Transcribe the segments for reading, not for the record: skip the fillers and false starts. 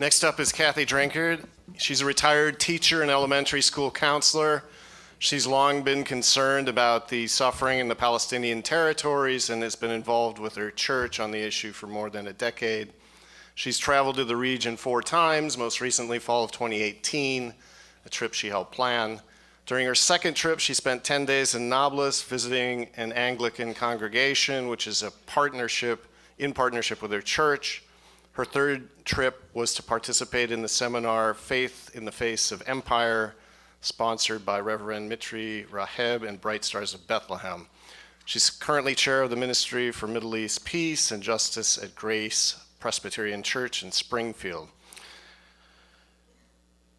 Next up is Kathy Drinkar. She's a retired teacher and elementary school counselor. She's long been concerned about the suffering in the Palestinian territories and has been involved with her church on the issue for more than a decade. She's traveled to the region 4 times, most recently fall of 2018, a trip she helped plan. During her second trip, she spent 10 days in Nablus visiting an Anglican congregation, which is in partnership with her church. Her third trip was to participate in the seminar Faith in the Face of Empire, sponsored by Reverend Mitri Raheb and Bright Stars of Bethlehem. She's currently chair of the Ministry for Middle East Peace and Justice at Grace Presbyterian Church in Springfield.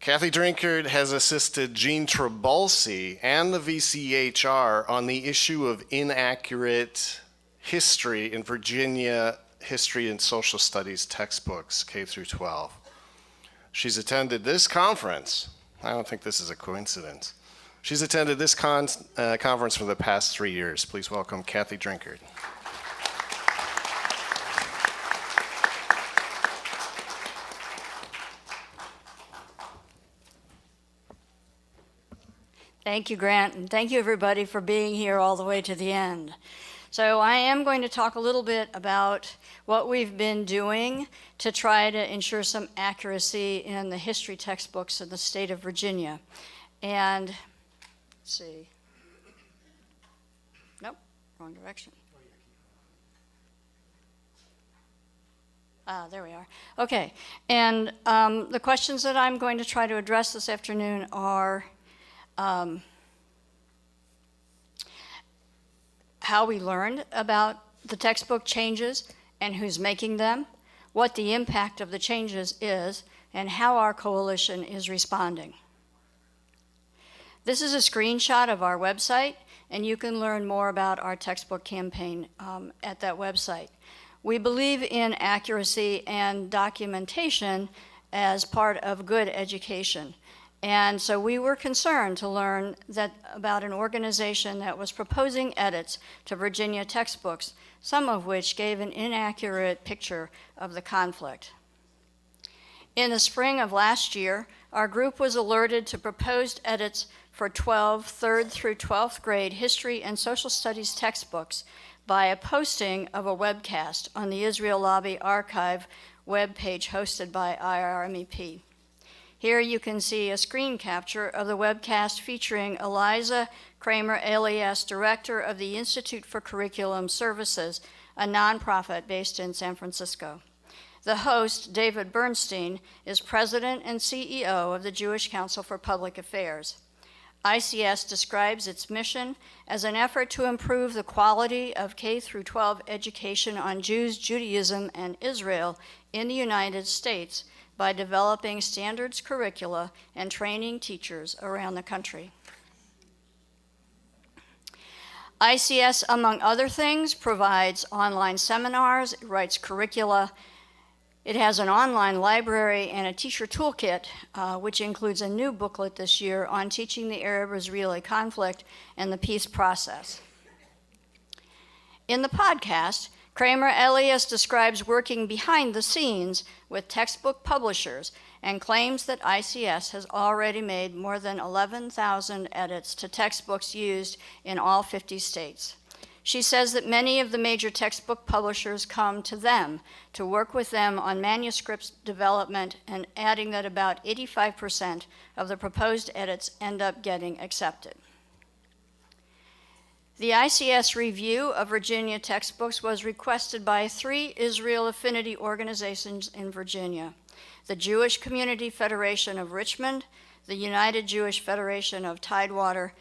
Kathy Drinkard has assisted Jean Trabalsi and the VCHR on the issue of inaccurate history in Virginia history and social studies textbooks, K through 12. She's attended this conference. I don't think this is a coincidence. She's attended this conference for the past 3 years. Please welcome Kathy Drinkard. Thank you, Grant, and thank you everybody for being here all the way to the end. So I am going to talk a little bit about what we've been doing to try to ensure some accuracy in the history textbooks in the state of Virginia. And, let's see. Nope, wrong direction. There we are. Okay, and the questions that I'm going to try to address this afternoon are how we learned about the textbook changes and who's making them, what the impact of the changes is, and how our coalition is responding. This is a screenshot of our website, and you can learn more about our textbook campaign at that website. We believe in accuracy and documentation as part of good education. And so we were concerned to learn about an organization that was proposing edits to Virginia textbooks, some of which gave an inaccurate picture of the conflict. In the spring of last year, our group was alerted to proposed edits for 12 3rd through 12th grade history and social studies textbooks by a posting of a webcast on the Israel Lobby Archive webpage hosted by IRMEP. Here you can see a screen capture of the webcast featuring Eliza Kramer-Elias, director of the Institute for Curriculum Services, a nonprofit based in San Francisco. The host, David Bernstein, is president and CEO of the Jewish Council for Public Affairs. ICS describes its mission as an effort to improve the quality of K-12 education on Jews, Judaism, and Israel in the United States by developing standards curricula and training teachers around the country. ICS, among other things, provides online seminars, it writes curricula. It has an online library and a teacher toolkit, which includes a new booklet this year on teaching the Arab-Israeli conflict and the peace process. In the podcast, Kramer-Elias describes working behind the scenes with textbook publishers and claims that ICS has already made more than 11,000 edits to textbooks used in all 50 states. She says that many of the major textbook publishers come to them to work with them on manuscript development, and adding that about 85% of the proposed edits end up getting accepted. The ICS review of Virginia textbooks was requested by 3 Israel affinity organizations in Virginia: the Jewish Community Federation of Richmond, the United Jewish Federation of Tidewater,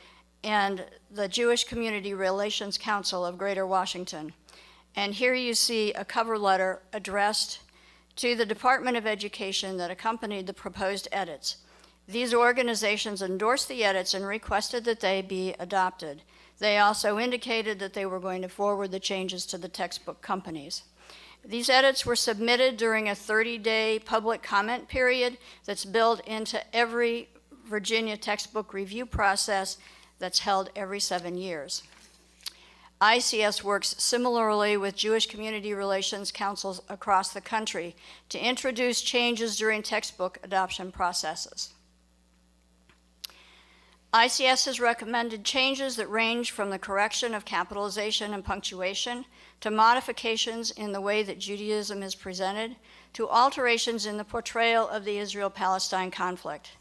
and the Jewish Community Relations Council of Greater Washington. And here you see a cover letter addressed to the Department of Education that accompanied the proposed edits. These organizations endorsed the edits and requested that they be adopted. They also indicated that they were going to forward the changes to the textbook companies. These edits were submitted during a 30-day public comment period that's built into every Virginia textbook review process that's held every 7 years. ICS works similarly with Jewish community relations councils across the country to introduce changes during textbook adoption processes. ICS has recommended changes that range from the correction of capitalization and punctuation to modifications in the way that Judaism is presented to alterations in the portrayal of the Israel-Palestine conflict.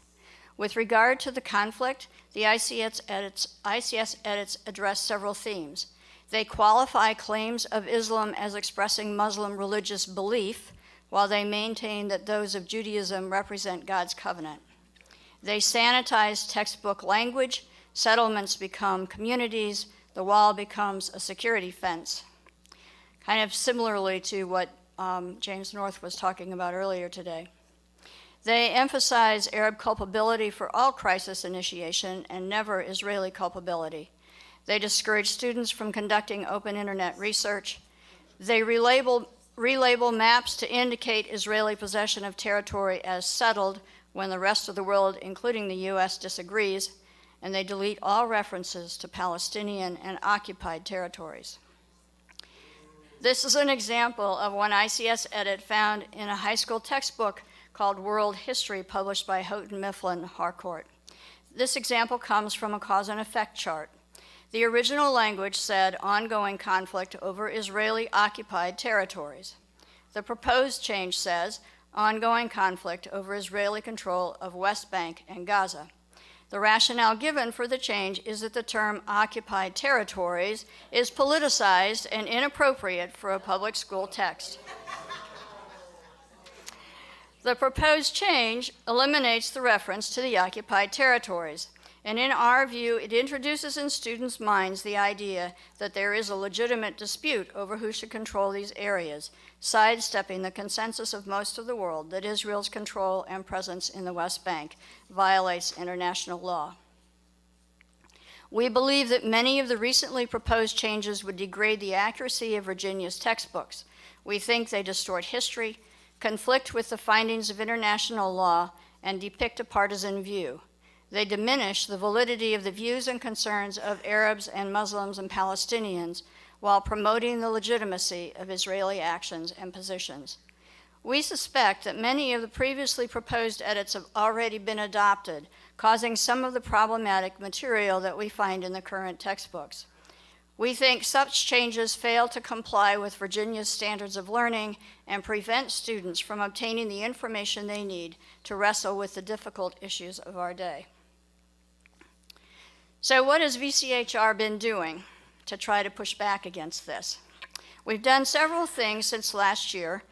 With regard to the conflict, the ICS edits address several themes. They qualify claims of Islam as expressing Muslim religious belief, while they maintain that those of Judaism represent God's covenant. They sanitize textbook language, settlements become communities, the wall becomes a security fence. Kind of similarly to what James North was talking about earlier today. They emphasize Arab culpability for all crisis initiation and never Israeli culpability. They discourage students from conducting open internet research. They relabel maps to indicate Israeli possession of territory as settled when the rest of the world, including the U.S., disagrees, and they delete all references to Palestinian and occupied territories. This is an example of one ICS edit found in a high school textbook called World History, published by Houghton Mifflin Harcourt. This example comes from a cause and effect chart. The original language said ongoing conflict over Israeli-occupied territories. The proposed change says ongoing conflict over Israeli control of West Bank and Gaza. The rationale given for the change is that the term occupied territories is politicized and inappropriate for a public school text. The proposed change eliminates the reference to the occupied territories, and in our view, it introduces in students' minds the idea that there is a legitimate dispute over who should control these areas, sidestepping the consensus of most of the world that Israel's control and presence in the West Bank violates international law. We believe that many of the recently proposed changes would degrade the accuracy of Virginia's textbooks. We think they distort history, conflict with the findings of international law, and depict a partisan view. They diminish the validity of the views and concerns of Arabs and Muslims and Palestinians while promoting the legitimacy of Israeli actions and positions. We suspect that many of the previously proposed edits have already been adopted, causing some of the problematic material that we find in the current textbooks. We think such changes fail to comply with Virginia's standards of learning and prevent students from obtaining the information they need to wrestle with the difficult issues of our day. So what has VCHR been doing to try to push back against this? We've done several things since last year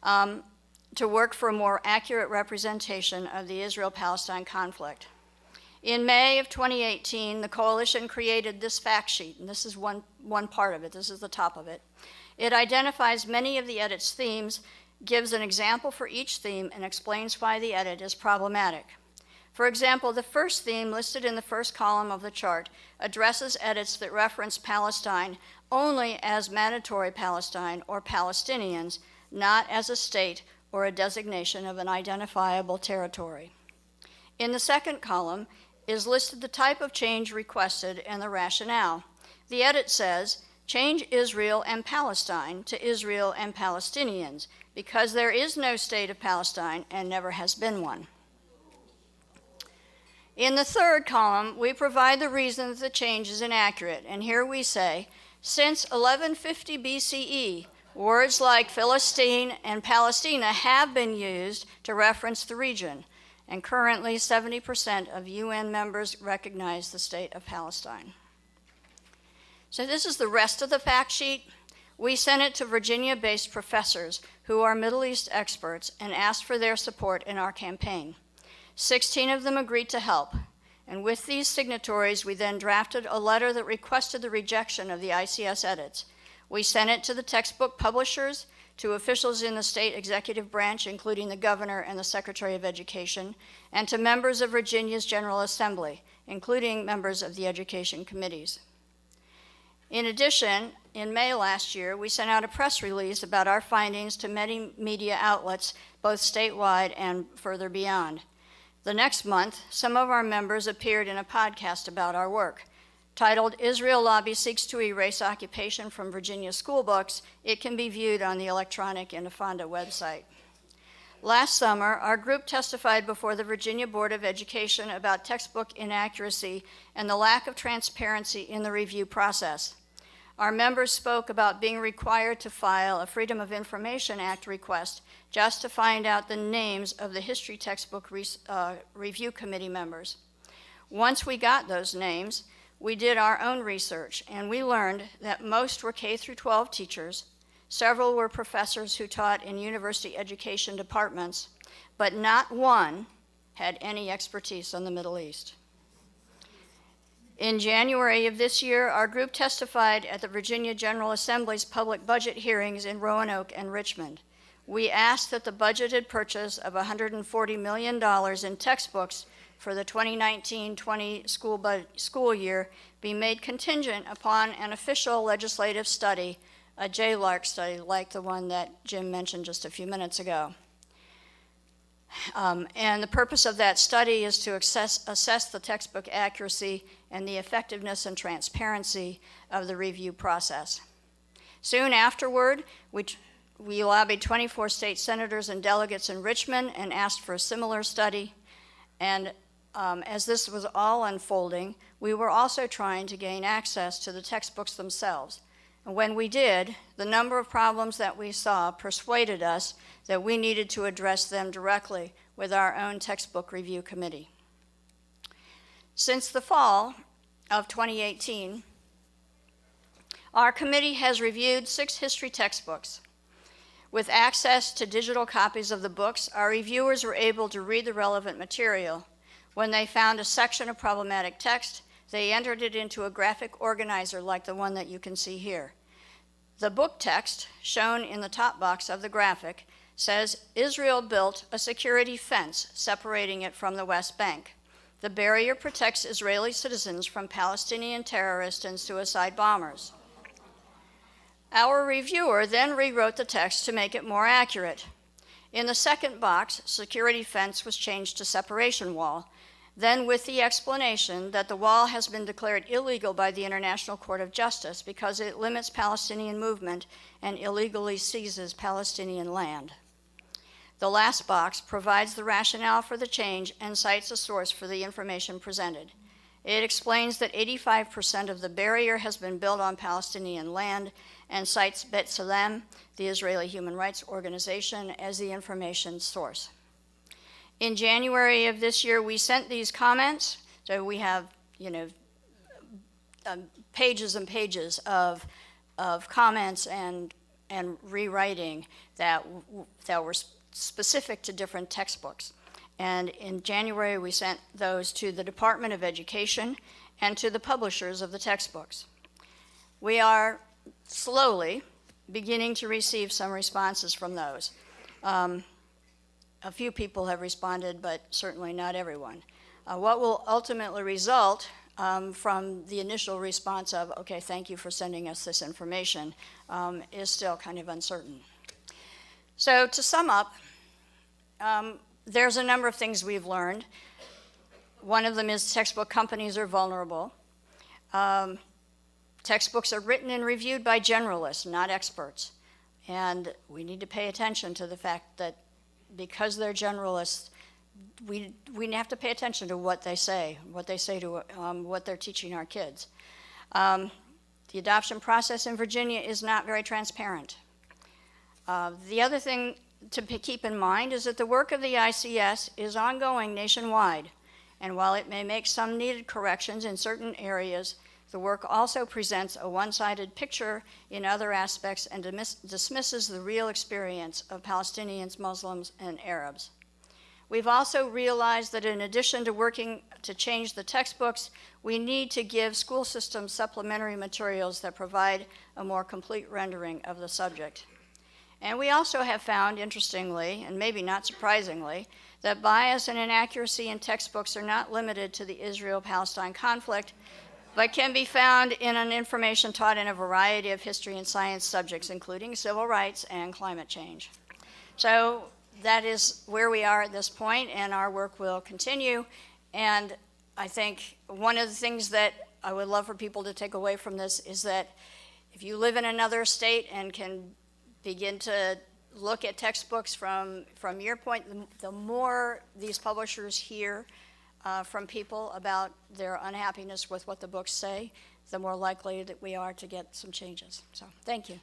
to work for a more accurate representation of the Israel-Palestine conflict. In May of 2018, the coalition created this fact sheet, and this is one part of it. This is the top of it. It identifies many of the edit's themes, gives an example for each theme, and explains why the edit is problematic. For example, the first theme listed in the first column of the chart addresses edits that reference Palestine only as mandatory Palestine or Palestinians, not as a state or a designation of an identifiable territory. In the second column is listed the type of change requested and the rationale. The edit says, change Israel and Palestine to Israel and Palestinians, because there is no state of Palestine and never has been one. In the third column, we provide the reason that the change is inaccurate, and here we say, since 1150 BCE, words like Philistine and Palestina have been used to reference the region, and currently 70% of UN members recognize the state of Palestine. So this is the rest of the fact sheet. We sent it to Virginia-based professors who are Middle East experts and asked for their support in our campaign. 16 of them agreed to help, and with these signatories, we then drafted a letter that requested the rejection of the ICS edits. We sent it to the textbook publishers, to officials in the state executive branch, including the governor and the Secretary of Education, and to members of Virginia's General Assembly, including members of the education committees. In addition, in May last year, we sent out a press release about our findings to many media outlets, both statewide and further beyond. The next month, some of our members appeared in a podcast about our work. Titled Israel Lobby Seeks to Erase Occupation from Virginia School Books, it can be viewed on the electronic Intifada website. Last summer, our group testified before the Virginia Board of Education about textbook inaccuracy and the lack of transparency in the review process. Our members spoke about being required to file a Freedom of Information Act request just to find out the names of the history textbook review committee members. Once we got those names, we did our own research, and we learned that most were K through 12 teachers, several were professors who taught in university education departments, but not one had any expertise on the Middle East. In January of this year, our group testified at the Virginia General Assembly's public budget hearings in Roanoke and Richmond. We asked that the budgeted purchase of $140 million in textbooks for the 2019-20 school year be made contingent upon an official legislative study, a JLARC study like the one that Jim mentioned just a few minutes ago. And the purpose of that study is to assess the textbook accuracy and the effectiveness and transparency of the review process. Soon afterward, we lobbied 24 state senators and delegates in Richmond and asked for a similar study. And as this was all unfolding, we were also trying to gain access to the textbooks themselves. And when we did, the number of problems that we saw persuaded us that we needed to address them directly with our own textbook review committee. Since the fall of 2018, our committee has reviewed 6 history textbooks. With access to digital copies of the books, our reviewers were able to read the relevant material. When they found a section of problematic text, they entered it into a graphic organizer like the one that you can see here. The book text, shown in the top box of the graphic, says Israel built a security fence separating it from the West Bank. The barrier protects Israeli citizens from Palestinian terrorists and suicide bombers. Our reviewer then rewrote the text to make it more accurate. In the second box, security fence was changed to separation wall, then with the explanation that the wall has been declared illegal by the International Court of Justice because it limits Palestinian movement and illegally seizes Palestinian land. The last box provides the rationale for the change and cites a source for the information presented. It explains that 85% of the barrier has been built on Palestinian land and cites B'Tselem, the Israeli human rights organization, as the information source. In January of this year, we sent these comments, so we have, pages and pages of comments and rewriting that were specific to different textbooks. And in January, we sent those to the Department of Education and to the publishers of the textbooks. We are slowly beginning to receive some responses from those. A few people have responded, but certainly not everyone. What will ultimately result from the initial response of, okay, thank you for sending us this information, is still kind of uncertain. So to sum up, there's a number of things we've learned. One of them is textbook companies are vulnerable. Textbooks are written and reviewed by generalists, not experts. And we need to pay attention to the fact that because they're generalists, we have to pay attention to what they say to what they're teaching our kids. The adoption process in Virginia is not very transparent. The other thing to keep in mind is that the work of the ICS is ongoing nationwide, and while it may make some needed corrections in certain areas, the work also presents a one-sided picture in other aspects and dismisses the real experience of Palestinians, Muslims, and Arabs. We've also realized that in addition to working to change the textbooks, we need to give school systems supplementary materials that provide a more complete rendering of the subject. And we also have found, interestingly, and maybe not surprisingly, that bias and inaccuracy in textbooks are not limited to the Israel-Palestine conflict, but can be found in an information taught in a variety of history and science subjects, including civil rights and climate change. So that is where we are at this point, and our work will continue. And I think one of the things that I would love for people to take away from this is that if you live in another state and can begin to look at textbooks from your point, the more these publishers hear from people about their unhappiness with what the books say, the more likely that we are to get some changes. So, thank you.